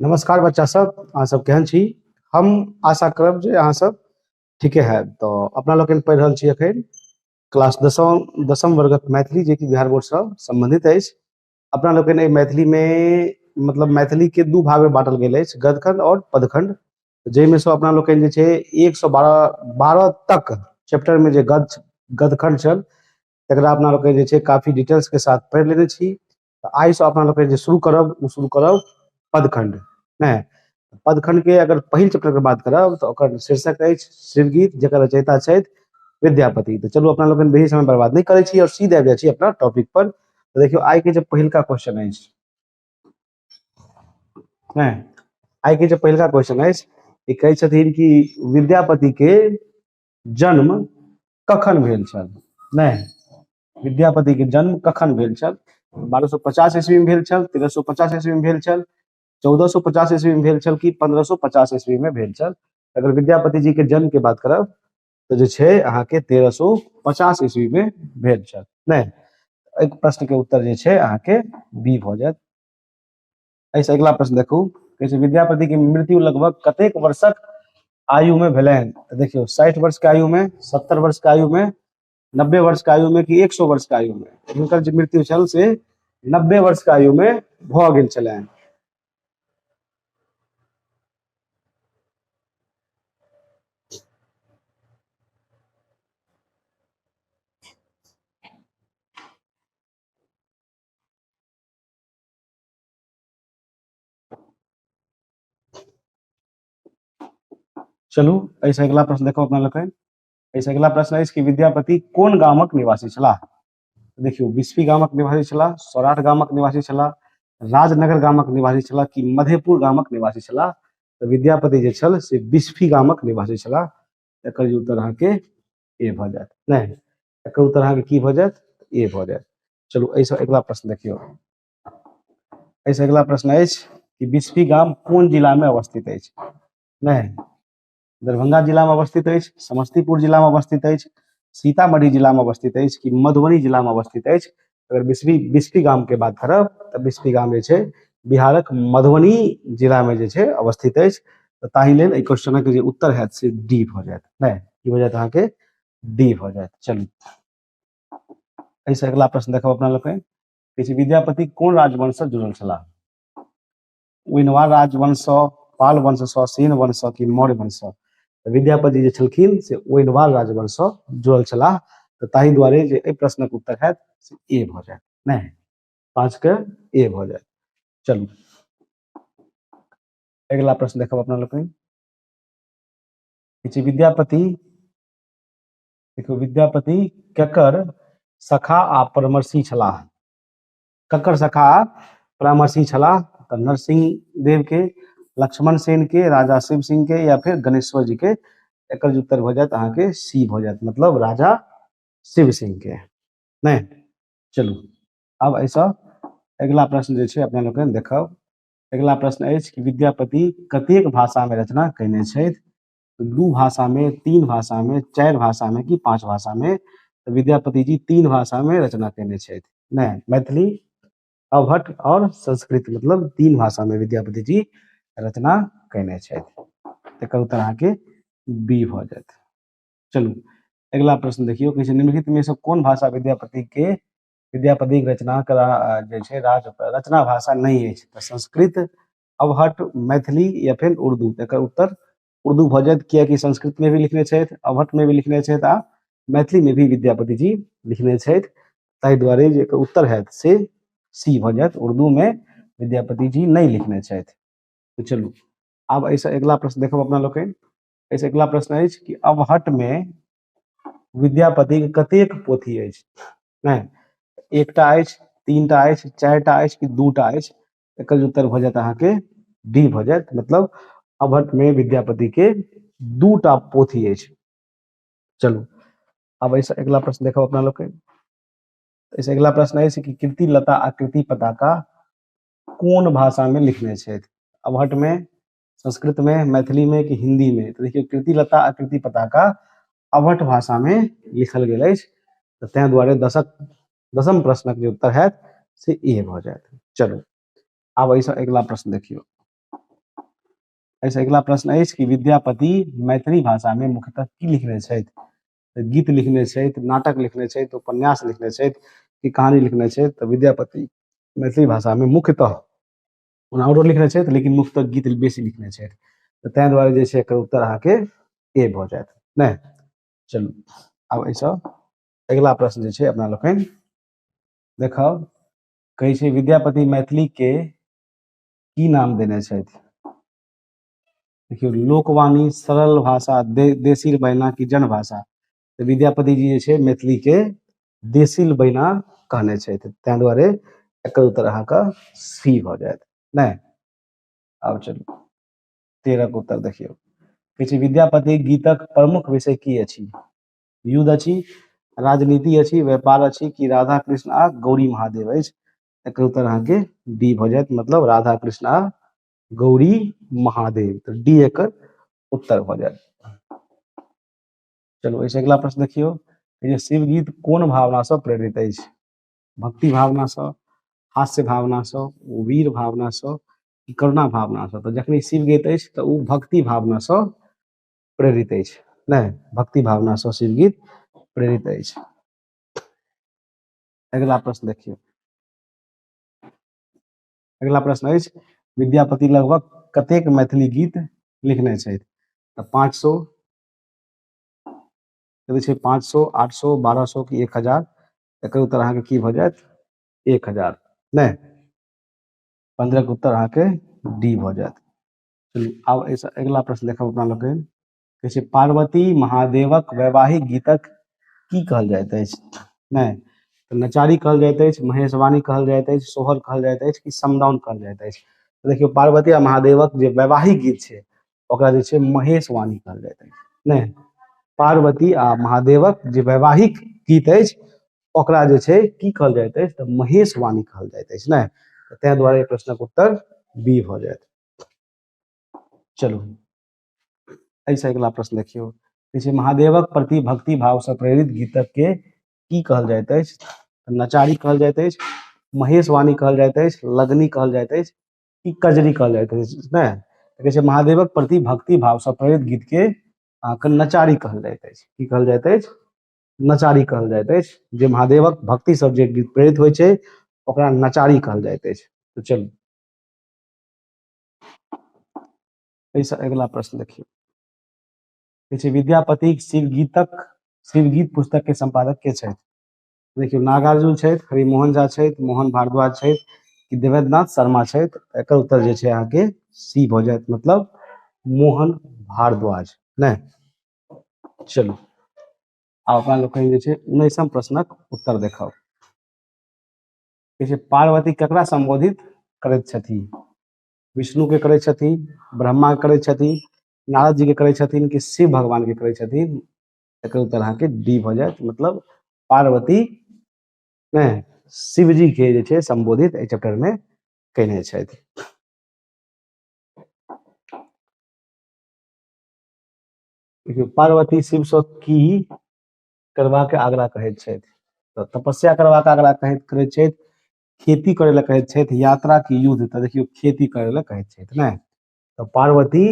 नमस्कार बच्चा सब, अहाँ सब केहन छी? हम आशा करब जे अहाँ सब ठीके है। तो अपना लोग पढ़ि रहल छी अखन क्लास दसम वर्गक मैथिली, जे कि बिहार बोर्ड से संबंधित अछि। अपना लोग मैथिली में मतलब मैथिली के दू भाग में बांटल गेल अछि, गदखंड और पदखंड। जाहिमे से अपना लोग जे छै 112 तक चैप्टर में जे गदखंड छल तकरा अपना लोग जे छै काफी डिटेल्स के साथ पढ़ि लेने छी। तऽ आइ से अपना लोग जे शुरू करब पदखंड। नहीं, पदखंड के अगर पहिल चैप्टर के बात करब तो ओकर शीर्षक अछि शिवगीत, जकर रचयिता छथि विद्यापति। तो चलू अपना लोग बेसी समय बर्बाद नहीं करै छी और सीधे आबि जाइ छी अपना टॉपिक पर। तो देखियो आई के जो पहिलका क्वेश्चन अछि, नहीं, आई के जो पहिलका क्वेश्चन अछि, ई कहै छथिन कि विद्यापति के जन्म कखन भेल छल? नहीं, विद्यापति के जन्म कखन भेल छल? 1250 ईस्वी में भेल छल, 1350 ईस्वी में भेल छल, 1450 ईस्वी में भेल छल कि 1550 ईस्वी में भेल छल? अगर विद्यापति जी के जन्म के बात करब तो जे छै अहाँके 1350 ईस्वी में भेल छल। नहीं, एक प्रश्न के उत्तर जे छै अहाँके बी भ जायत। ऐसे अगला प्रश्न देखू, कहै छै विद्यापति की मृत्यु लगभग कतेक वर्षक आयु में भेलैन? तो देखियो 60 वर्ष के आयु में, 70 वर्ष के आयु में, 90 वर्ष के आयु में कि 100 वर्ष के आयु में? हुनकर जे मृत्यु छल से 90 वर्ष के आयु में भ गेल छलैन। चलू ऐसे अगला प्रश्न देखो अपना लोग। ऐसे अगला प्रश्न है कि विद्यापति कोन गामक निवासी छला? देखियो बिस्फी गामक निवासी छला, सौराठ गामक निवासी छला, राजनगर गामक निवासी छला कि मधेपुर गामक निवासी छला? तो विद्यापति जे छल से बिस्फी गामक निवासी छला। एकर जे उत्तर अहाँके ए भ जायत। नहीं, एकर उत्तर अहाँके की भ जायत? ए भ जायत। चलू ऐसे अगला प्रश्न देखियो। ऐसे अगला प्रश्न है कि बिस्फी गाम कोन जिला में अवस्थित है? नहीं, दरभंगा जिला में अवस्थित है, समस्तीपुर जिला में अवस्थित है, सीतामढ़ी जिला में अवस्थित है कि मधुबनी जिला में अवस्थित है? अगर बिस्फी गाम के बात करब तो बिस्फी गाम जे छै बिहारक मधुबनी जिला में जे छै अवस्थित है। तो ताहि लेल एहि क्वेश्चन के जे उत्तर है से डी भ जायत। नहीं, की भ जायत अहाँके? डी भ जायत। चलू ऐसे अगला प्रश्न देखब अपना लोग के विद्यापति कोन राजवंश से जुड़ल छला? उइनवा राजवंश, पाल वंश सँ, सेन वंश कि मौर्य वंश? विद्यापति जे छलखिन से ओइनवाल राजवंश सँ जुड़ल छलाह। तो ताहि दुआरे जे एहि प्रश्नक उत्तर है से ए भ जायत। नहीं, 5 के ए भ जायत। चलू अगला प्रश्न देखब अपना लोग। विद्यापति, देखो विद्यापति केकर सखा आ परामर्शी छलाह? ककर सखा आ परामर्शी छलाह? तो नरसिंह देव के, लक्ष्मण सेन के, राजा शिव सिंह के या फिर गणेश्वर जी के? एकर उत्तर हो जायत अहाँके सी हो जायत, मतलब राजा शिव सिंह के। नहीं, चलू अब ऐसा अगला प्रश्न जे छै अपना लोग देखब। अगला प्रश्न अछि कि विद्यापति कतेक भाषा में रचना कयने छथि? 2 भाषा में, 3 भाषा में, 4 भाषा में कि 5 भाषा में? तो विद्यापति जी 3 भाषा में रचना कयने छथि। नहीं, मैथिली, अवहट और संस्कृत, मतलब 3 भाषा में विद्यापति जी रचना कयने छथि। एकर उत्तर अहाँके बी भ जायत। चलू अगला प्रश्न देखियो, कि निम्नलिखित में से कोन भाषा विद्यापति के रचना जे छै रचना भाषा नहीं है? तो संस्कृत, अवहट, मैथिली या फिर उर्दू? एकर उत्तर उर्दू भ जायत, कियाकि संस्कृत में भी लिखने छथि, अवहट में भी लिखने छथि आ मैथिली में भी विद्यापति जी लिखने छथि। ताहि दुआरे जे एकर उत्तर है से सी भ जायत, उर्दू में विद्यापति जी नहीं लिखने छथि। तो चलू आब ऐसे अगला प्रश्न देखब अपना लोग। ऐसे अगला प्रश्न है कि अवहट में विद्यापति के कतेक पोथी अछि? नहीं, एकटा अछि, 3टा अछि, 4टा अछि कि 2टा अछि? एकर उत्तर भ जायत अहाँके डी भ जायत, मतलब अवहट में विद्यापति के 2टा पोथी अछि। चलू अब ऐसे अगला प्रश्न देखो अपना लोग। ऐसे अगला प्रश्न है कि कीर्ति लता आ कीर्ति पताका कोन भाषा में लिखने छथि? अवहट में, संस्कृत में, मैथिली में कि हिंदी में? तो देखिए कीर्ति लता आ कीर्ति पताका अवहट भाषा में लिखल गेल अछि। तो तैं दुआरे दसम प्रश्नक जे उत्तर है से ए भ जायत। चलू आब ऐसे अगला प्रश्न देखियो। ऐसे अगला प्रश्न अछि कि विद्यापति मैथिली भाषा में मुख्यतः की लिखने छथि? तऽ गीत लिखने छथि, नाटक लिखने छथि, उपन्यास लिखने छथि कि कहानी लिखने छथि? तऽ विद्यापति मैथिली भाषा में मुख्यतः ओना आओरो लिखने छथि लेकिन मुख्यतः गीत बेसी लिखने छथि, तऽ ताहि दुआरे जे छै एकर उत्तर अहाँके ए भऽ जायत नहि। चलू आब एहिसँ अगिला प्रश्न जे छै अपना लोकनि देखब, कहै छै विद्यापति मैथिली के की नाम देने छथि? देखियौ, लोकवाणी, सरल भाषा, देशील बैना कि जन भाषा? तऽ विद्यापति जी जे छै मैथिली के देशील बैना कहने छथि, ताहि दुआरे एकर उत्तर अहाँके सी भऽ जायत नहि। आब चलू 13 के उत्तर देखियौ, कहै छै विद्यापति गीतक प्रमुख विषय की अछि? युद्ध अछि, राजनीति अछि, व्यापार अछि कि राधा कृष्ण आ गौरी महादेव अछि? एकर उत्तर अहाँके डी भऽ जायत, मतलब राधा कृष्ण आ गौरी महादेव, तो डी एकर उत्तर भऽ जायत। चलो ऐसे अगला प्रश्न देखियो, ये शिव गीत कोन भावना से प्रेरित अछि? भक्ति भावना से, हास्य भावना से, वीर भावना से कि करुणा भावना से? तो जखनी शिव गीत अछि तऽ ओ भक्ति भावना से प्रेरित अछि नहि, भक्ति भावना से शिव गीत प्रेरित अछि। अगला प्रश्न देखियो, अगला प्रश्न अछि विद्यापति लगभग कतेक मैथिली गीत लिखने छथि? तऽ 500, 500, 800, 1200 कि 1000? एकर उत्तर अहाँके की भऽ जायत? 1000 नहि, 15 के उत्तर अहाँके डी भऽ जायत। चलू आब ऐसा अगला प्रश्न देखब अपना लोकनि, कहै छै पार्वती महादेवक वैवाहिक गीतक की कहल जाइत अछि? नहि, तऽ नचारी कहल जाइत अछि, महेशवाणी कहल जाइत अछि, सोहर कहल जाइत अछि कि समदाउन कहल जाइत अछि? तऽ देखियौ, पार्वती आ महादेवक जे वैवाहिक गीत छै ओकरा जे छै महेशवाणी कहल जाइत अछि नहि। पार्वती आ महादेवक जे वैवाहिक गीत अछि ओकरा जे छै की कहल जाइत अछि? तऽ महेशवाणी कहल जाइत अछि नहि, ताहि दुआरे प्रश्नक उत्तर बी भऽ जायत। चलू ऐसे अगला प्रश्न देखियो, कहै छै महादेवक प्रति भक्ति भाव से प्रेरित गीतक के की कहल जाइत अछि? नचारी कहल जाइत अछि, महेशवाणी कहल जाइत अछि, लगनी कहल जाइत अछि कि कजरी कहल जाइत अछि नहि? तऽ कहै छै महादेवक प्रति भक्ति भाव से प्रेरित गीत के अहाँके नचारी कहल जाइत अछि। की कहल जाइत अछि? नचारी कहल जाइत अछि। जे महादेवक भक्ति सब जे गीत प्रेरित होइ छै ओकरा नचारी कहल जाइत अछि। तो चलू ऐसा अगला प्रश्न देखियो, कहै छै विद्यापति शिवगीत पुस्तक के संपादक के छथि? देखियौ, नागार्जुन छथि, हरिमोहन झा छथि, मोहन भारद्वाज छथि कि देवेंद्रनाथ शर्मा छथि? एकर उत्तर जे छै अहाँके सी भऽ जायत, मतलब मोहन भारद्वाज नहि। चलू आब अपना लोग जे छै 19म प्रश्नक उत्तर देखब, कहै छै पार्वती ककरा संबोधित करैत छथि? विष्णु के करै छथिन, ब्रह्मा के करै छथिन, नारद जी के करै छथिन कि शिव भगवान के करै छथिन? एकर उत्तर अहाँके डी भऽ जायत, मतलब पार्वती नहीं शिव जी के जे छै संबोधित एहि चैप्टर में केने छथि। देखियौ, पार्वती शिव सँ की करबाक आग्रह कहैत छथि? तऽ तपस्या करबाक आग्रह करैत छथि, खेती करे लए कहैत छथि, यात्रा की युद्ध? तऽ देखियौ, खेती करे लए कहैत छथि नहि। तऽ पार्वती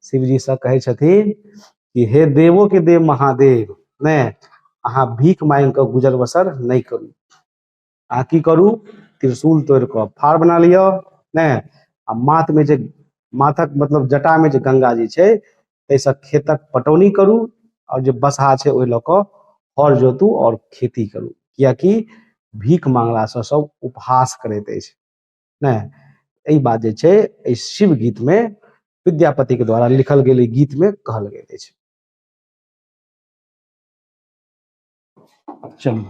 शिव जी से कहै छथिन कि हे देवो के देव महादेव नहि, अहाँ भीख मांगि कऽ गुजर बसर नहीं करू, अहाँ की करू? त्रिशूल तोड़ कऽ फाड़ बना लिअ नहि, आ माथक मतलब जटा में जे गंगा जी छै ताहिसँ खेतक पटौनी करू, और जे बसहा छै ओहि लऽ कऽ हर जोतू और खेती करू, कियाकि भीख मांगला से सब उपहास करैत अछि नहि। एहि बात जे छै एहि शिव गीत में विद्यापति के द्वारा लिखल गेल गीत में कहल गेल अछि। चलू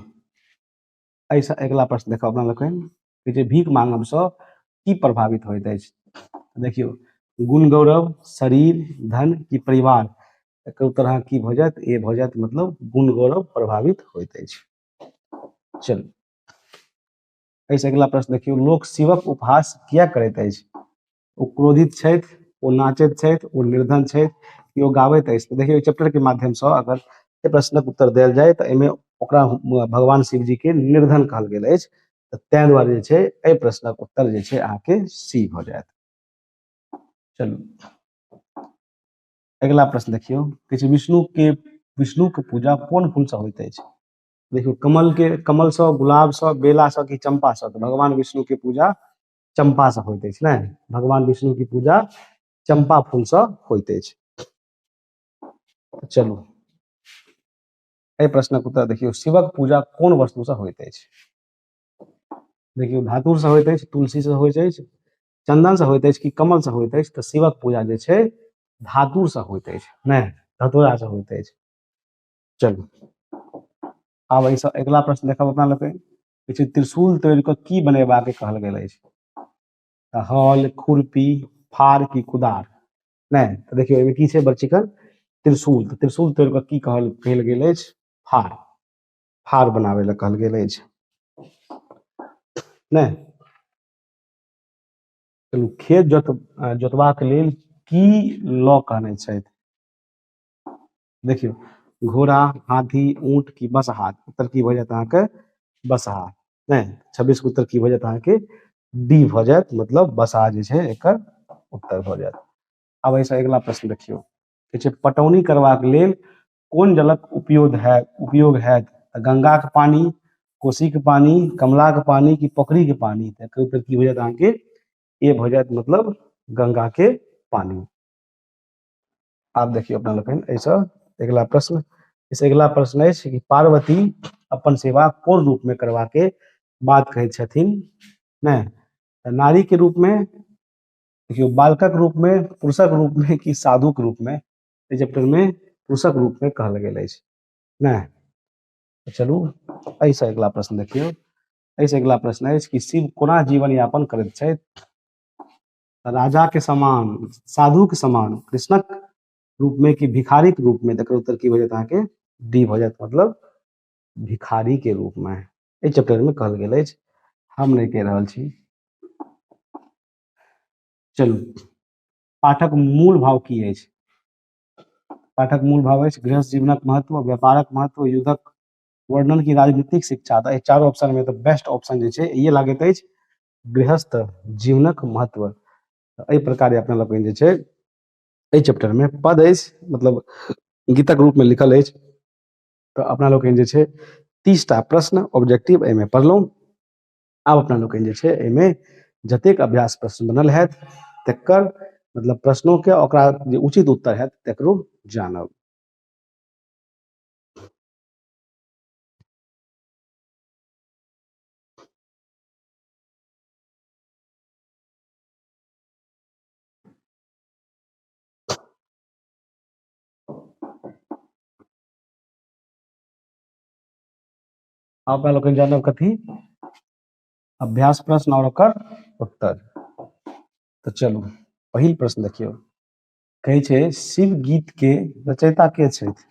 ऐसा अगला प्रश्न देखो अपना लोकनि, भीख मांगब से की प्रभावित होइत अछि? देखियौ, गुण गौरव, शरीर, धन कि परिवार? एकर उत्तर अहाँ की भऽ जायत? ए भऽ जायत, मतलब गुण गौरव प्रभावित होइत अछि। चलू ऐसे अगला प्रश्न देखियौ, लोक शिवक उपहास किया करैत अछि? ओ क्रोधित छथि, ओ नाचैत छथि, ओ निर्धन छथि कि ओ गाबैत अछि? तऽ देखियौ, चैप्टर के माध्यम से अगर एहि प्रश्नक उत्तर देल जाय तऽ एहिमे ओकरा भगवान शिव जी के निर्धन कहल गेल अछि, तऽ ताहि दुआरे जे छै एहि प्रश्नक उत्तर जे छै अहाँके सी भऽ जायत। चलू अगला प्रश्न देखियो कि विष्णु के पूजा कोन फूल से होइत अछि। देखियो कमल से, गुलाब से, बेला से कि चंपा से। तो भगवान विष्णु के पूजा चंपा से होइत अछि ने। भगवान विष्णु की पूजा चंपा फूल से होइत अछि। चलू एहि प्रश्नक उत्तर देखियो शिवक पूजा कोन वस्तु से होइत अछि। देखियो धातुर से होइत अछि, तुलसी से होइत अछि, चंदन से होइत अछि कि कमल से होइत अछि। तो शिवक पूजा जे छै धातुर से होइत अछि ने, धतूरा से होइत अछि। चलू आब एहिसँ अगिला प्रश्न देखब अपना लोकनि कि छै त्रिशूल तोड़ि कऽ की बनेबाक कहल गेल अछि। तऽ हल, खुरपी, फार कि कुदार। नहीं तो देखियो एहिमे की छै बड़ चिकन त्रिशूल। तो त्रिशूल तोड़ि कऽ की कहल गेल अछि, फार। फार बनाबै लए कहल गेल अछि ने। चलू खेत जोतबाक लेल की लऽ कहने छथि। देखियो घोड़ा, हाथी, ऊंट की बसहा। उत्तर की भऽ जायत अहाँके बसहा ने। 26 के उत्तर की भऽ जायत अहाँके डी भऽ जायत, मतलब बसहा जे छै एकर उत्तर भऽ जायत। आब एहिसँ अगिला प्रश्न देखियो कि छै पटौनी करबाक लेल कोन जलक उपयोग हैत। गंगा के पानी, कोसी के पानी, कमला के पानी कि पोखरी के पानी। तो एकर उत्तर की भऽ जायत अहाँके ए भऽ जायत, मतलब गंगा के पानी। आब देखियो अपना लोकनि एहिसँ अगिला प्रश्न। इस अगिला प्रश्न अछि कि पार्वती अपन सेवा कोन रूप में करबाके बात कहैत छथिन ने। नारी के रूप में, देखियो बालकक रूप में, पुरुषक रूप में कि साधुक रूप में। इस चैप्टर में पुरुषक रूप में कहल गेल अछि ने। तो चलू एहिसँ अगिला प्रश्न देखियो। एहिसँ अगिला प्रश्न अछि कि शिव कोना जीवन यापन करैत छथि। राजा के समान, साधु के समान, कृष्णक रूप में कि भिखारी के रूप में। तकर उत्तर की भऽ जायत अहाँके डी भऽ जायत, मतलब भिखारी के रूप में। एहि चैप्टर में कहल गेल अछि, हम नहीं कह रहल छी। चलू पाठक मूल भाव की अछि। पाठक मूल भाव अछि गृहस्थ जीवनक महत्व, व्यापारक महत्व, युद्धक वर्णन की राजनीतिक शिक्षा। तो चारों ऑप्शन में तो बेस्ट ऑप्शन जे छै ये लागैत अछि गृहस्थ जीवनक महत्व। एहि प्रकार अपना लोकनि जे छै एहि चैप्टर में पद अछि, मतलब गीतक रूप में लिखल अछि। तो अपना लोकनि जे छै 30टा प्रश्न ऑब्जेक्टिव एहिमे पढ़लहुँ। आब अपना लोकनि जे छै एहिमे जतेक अभ्यास प्रश्न बनल हैत तकर मतलब प्रश्नों के ओकरा जे उचित उत्तर हैत तकरो जानब। आप अपना लोकनि जानब कथी अभ्यास प्रश्न और ओकर उत्तर। तो चलू पहिल प्रश्न देखियो कहै छै शिव गीत के रचयिता के छथि।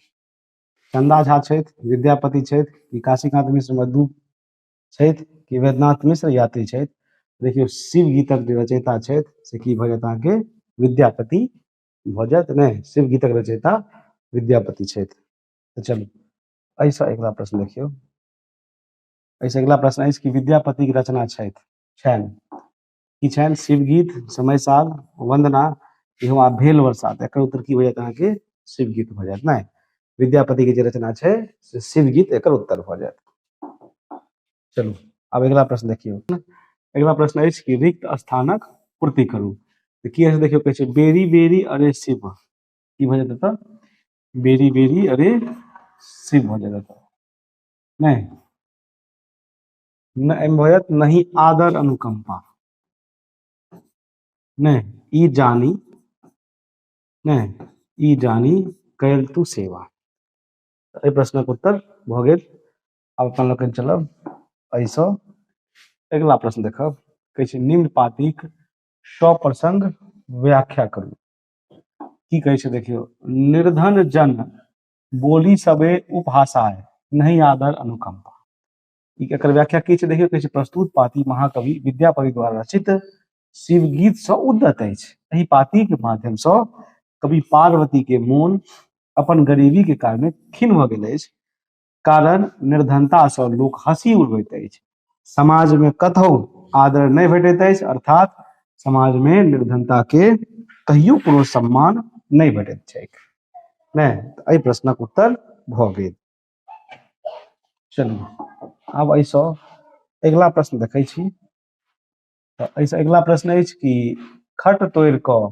चंदा झा छथि, विद्यापति छथि कि काशीनाथ मिश्र मधु छथि कि वैद्यनाथ मिश्र यात्री छथि। देखियो शिव गीतक जे रचयिता छथि से की भऽ जायत अहाँके विद्यापति भऽ जायत ने। शिव गीतक रचयिता विद्यापति छथि। तो चलू एहिसँ अगिला प्रश्न देखियो। एहिसँ अगिला प्रश्न अछि कि विद्यापति की रचना छनि की छनि शिवगीत, समय साल, वंदना इहो भेल वर्षा। एकर उत्तर की भऽ जायत अहाँके शिवगीत भऽ जायत ने। विद्यापति के जे रचना छै से शिवगीत एकर उत्तर भऽ जायत। चलू आब अगिला प्रश्न देखियो। अगिला प्रश्न अछि कि रिक्त स्थानक पूर्ति करू। तो की अछि देखियो कहै छै बेरी बेरी अरे शिव की भऽ जायत एतऽ बेरी बेरी अरे शिव भऽ जायत एतऽ नहीं। एहिमे भऽ जायत नहीं आदर अनुकंपा नहीं ई जानी कैल तू सेवा। एहि प्रश्नक उत्तर भऽ गेल। आब अपन लोकनि चलब एहिसँ अगिला प्रश्न देखब। कहै छै निम्न पातिक स्वप्रसंग व्याख्या करू। की कहै छै देखियो निर्धन जन बोली सबे उपहासाय नहीं आदर अनुकंपा। एकर व्याख्या की छै देखियो कहै छै प्रस्तुत पाती महाकवि विद्यापति द्वारा रचित शिवगीत सँ उद्धत अछि। एहि पाती के माध्यम सँ कवि पार्वती के मोन अपन गरीबी के कारणे खिन्न भऽ गेल अछि। कारण निर्धनता सँ लोक हँसी उड़बैत अछि, समाज में कतहु आदर नहीं भेटैत अछि, अर्थात समाज में निर्धनता के कहियो कोनो सम्मान नहीं भेटैत छैक। नहीं तो एहि प्रश्नक उत्तर भऽ गेल। चलू आब एहिसँ अगिला प्रश्न देखै छी। तऽ एहिसँ अगिला प्रश्न अछि कि खट तोड़ि कऽ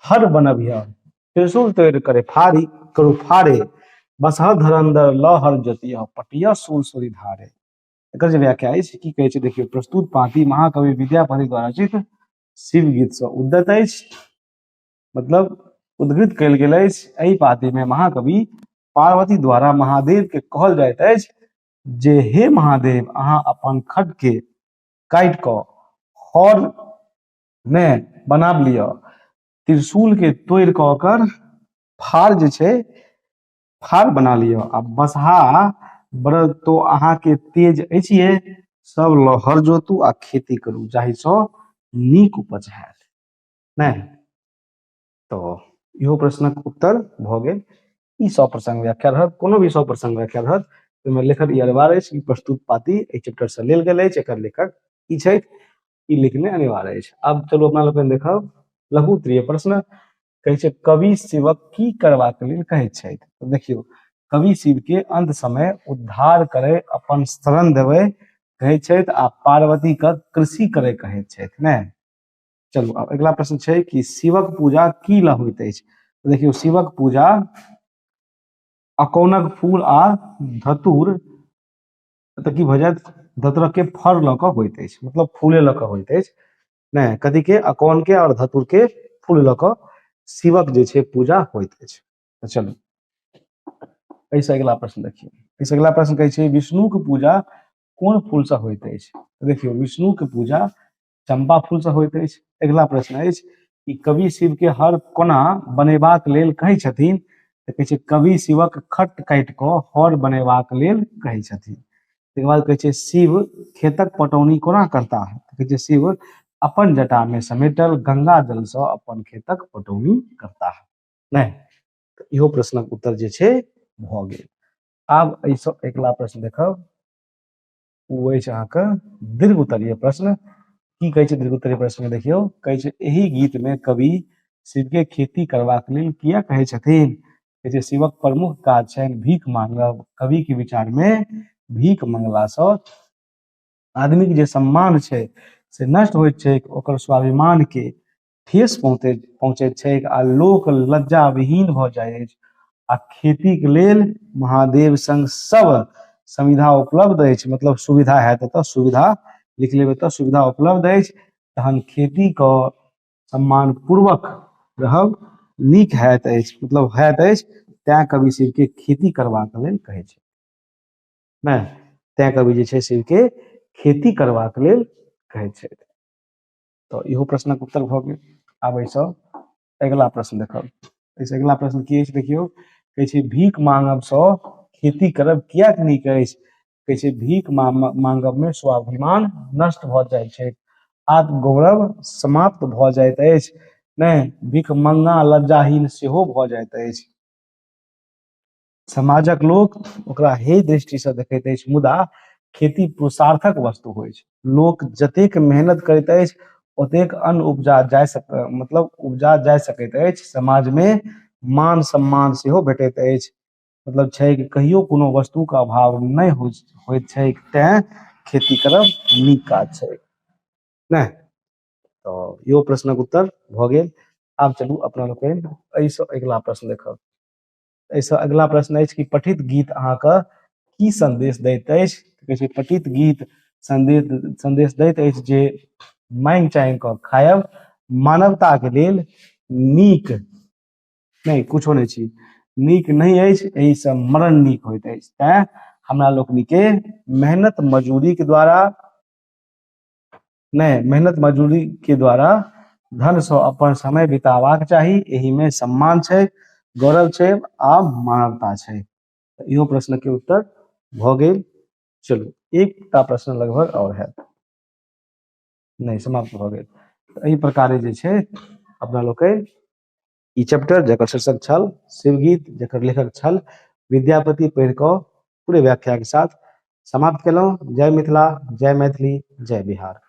हर बनबिह, त्रिशूल तोड़ि करे फाड़ी करू फाड़े, बसह धरंदर ल हर जोतिह, पटिया सूल सूरी धारे। एकर जे व्याख्या अछि की कहै छै देखियौ, प्रस्तुत पाँति महाकवि विद्यापति द्वारा रचित शिव गीत से उद्धत अछि, मतलब उद्धृत कयल गेल अछि। एहि पाँति में महाकवि पार्वती द्वारा महादेव के कहल जाइत अछि जे हे महादेव, अहाँ अपन खट के काटि कऽ हर ने बनाब लिअ, त्रिशूल के तोड़ि कऽ ओकर फाड़ जे छै फाड़ बना लिअ, आ बसहा बरद तो अहाँ के तेज अछिये, सब लहर जोतू आ खेती करू, जाहिसँ नीक उपज हैत। नहीं तो इहो प्रश्नक उत्तर भऽ गेल। ई सप्रसंग व्याख्या रहत, कोनो भी सप्रसंग व्याख्या रहत ओहिमे लेखक ई अनिवार्य अछि कि प्रस्तुत पाँति एहि चैप्टर से लेल गेल अछि, एकर लेखक ई छथि, ई लिखने अनिवार्य अछि। आब चलू अपना लोकनि देखब लघु उत्तरीय प्रश्न। कहै छै कवि शिवक की करबाक लेल कहैत छथि। तो देखियौ, कवि शिव के अंत समय उद्धार करे, अपन शरण देवे कहै छथि, आ पार्वती के कृषि करे कहैत छथि। ने चलू अब अगला प्रश्न छै कि शिवक पूजा की ला होइत अछि। तो देखियौ, शिवक पूजा अकौनक फूल आ धतूर, तऽ की भऽ जायत, धतूरक के फल लऽ कऽ होइत अछि, मतलब फूले लऽ कऽ होइत अछि। नहीं कथी के, अकौन के और धतूर के फूल लऽ कऽ शिवक जे छै पूजा होइत अछि। तो चलू एहिसँ अगिला प्रश्न देखियौ। एहिसँ अगिला प्रश्न कहै छै विष्णु के पूजा कोन फूल से होइत अछि। देखियौ, विष्णु के पूजा चंपा फूल से होइत अछि। अगिला प्रश्न अछि कि कवि शिव के हर कोना बनेबाक लेल कहै छथिन। तऽ कहै छै कवि शिवक खट काटि कऽ हर बनेबाक लेल कहै छथिन। तकर बाद कहै छै शिव खेतक पटौनी कोना करता है। कहै छै शिव अपन जटा में समेटल गंगा जल से अपन खेतक पटौनी करता है। नहीं तऽ इहो प्रश्नक उत्तर जे छै भऽ गेल। आब एहिसँ अगिला प्रश्न देखब, ओ अछि अहाँके दीर्घ उत्तरीय प्रश्न। की कहै छै दीर्घ उत्तरीय प्रश्न में देखियौ, कहै छै एहि गीत में कवि शिव के खेती करबाक लेल किया कहै छथिन। कहै छै शिवक प्रमुख काज छनि भीख मांगब। कवि के विचार में भीख मंगला से आदमी के जे सम्मान छै से नष्ट होइत छै, ओकर स्वाभिमान के ठेस पहुँचैत छै, आ लोक लज्जा विहीन भऽ जाइत अछि। आ खेती के लेल महादेव संग सब सुविधा उपलब्ध अछि, मतलब सुविधा है तो सुविधा लिख लेबै तो सुविधा उपलब्ध अछि, तहन खेती को सम्मान पूर्वक रहब नीक हैत अछि, मतलब हैत अछि। तैं कवि शिव के खेती करबाक लेल कहै छै। नहीं तैं कवि जे छै शिव के खेती करबाक लेल कहै छै। तो इहो प्रश्नक उत्तर भऽ गेल। आब एहिसँ अगिला प्रश्न देखब। एहिसँ अगिला प्रश्न की अछि देखियौ, कहै छै भीख मांगब सँ खेती करब कियाक नीक अछि। कहै छै भीख मांगब में स्वाभिमान नष्ट भऽ जाइ छै, आत्मगौरव समाप्त भऽ जाइत अछि। नहीं भीख मंगा लज्जाहीन सेहो भऽ जाइत अछि। समाजक लोक ओकरा हे दृष्टि से देखैत अछि, मुदा खेती पुरुषार्थक वस्तु होइ छै। लोक जतेक मेहनत करैत अछि ओतेक अन्न उपजा जा सकैत अछि। समाज में मान सम्मान सेहो भेटैत अछि, मतलब छै कि कहियो कोनो वस्तु के अभाव नहीं होइत छै, तें खेती करब नीक काज छै। नहीं तो इहो प्रश्नक उत्तर भऽ गेल। आब चलू अपना लोकनि एहिसँ अगिला प्रश्न देखब। एहिसँ अगिला प्रश्न अछि कि पठित गीत अहाँके की संदेश दैत अछि। कहै छै पठित गीत संदेश दैत अछि जे मांगि चांगि कऽ खायब मानवता के लेल नीक नहीं, कुछो नहीं छी, नीक नहीं अछि, एहिसँ मरण नीक होइत अछि। तैं हमरा लोकनि के मेहनत मजूरी के द्वारा धन से अपन समय बिताबाक चाही। एहि में सम्मान छै, गौरव छै, आ मानवता छै। इहो प्रश्न के उत्तर भऽ गेल। चलू एकटा प्रश्न लगभग और है, नहीं समाप्त भऽ गेल। एहि प्रकारे जे छै अपना लोकनि ई चैप्टर जकर शीर्षक छल शिवगीत, जकर लेखक छल विद्यापति, पढ़ि कऽ पूरे व्याख्या के साथ समाप्त केलहुँ। जय मिथिला, जय मैथिली, जय बिहार।